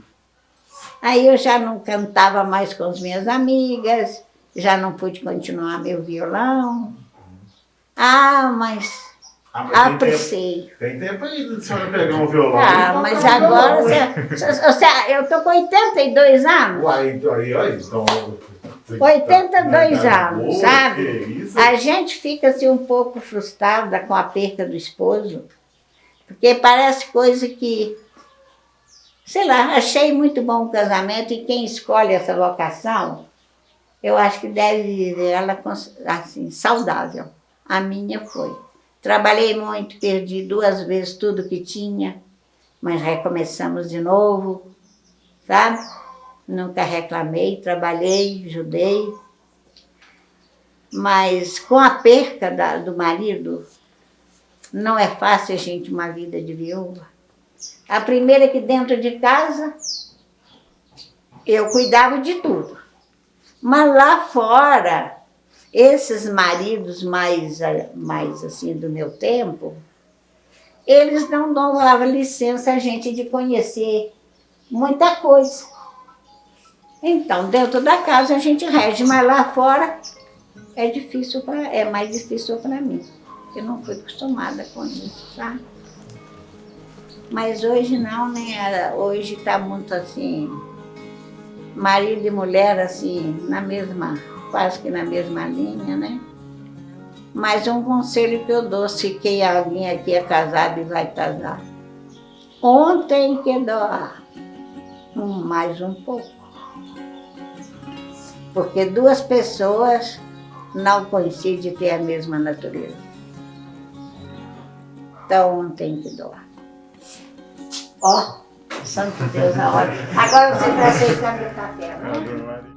Aí eu já não cantava mais com as minhas amigas, já não pude continuar meu violão. Ah, mas mas tem apreciei. Tem tempo ainda de a senhora pegar um violão. Ah, e tocar mas um agora violão, eu tô com 82 anos. Uai, então, aí, olha, então... 82 anos, Boa, sabe? que isso? A gente fica assim um pouco frustrada com a perca do esposo, porque parece coisa que, sei lá, achei muito bom o casamento e quem escolhe essa vocação, eu acho que deve viver ela assim, saudável. A minha foi. Trabalhei muito, perdi 2 vezes tudo que tinha, mas recomeçamos de novo, sabe? Nunca reclamei, trabalhei, ajudei. Mas com a perca do marido, não é fácil a gente uma vida de viúva. A primeira é que dentro de casa, eu cuidava de tudo. Mas lá fora, esses maridos mais assim do meu tempo, eles não davam licença a gente de conhecer muita coisa. Então, dentro da casa a gente rege, mas lá fora é mais difícil para mim. Eu não fui acostumada com isso, sabe? Mas hoje não, né? Hoje está muito assim, marido e mulher assim, quase que na mesma linha, né? Mas um conselho que eu dou, se que alguém aqui é casado e vai casar, ontem que doar mais um pouco. Porque 2 pessoas não coincidem de ter a mesma natureza. Então, um tem que doar. Ó, santo Deus, a hora. Agora você está aceitando o café, né?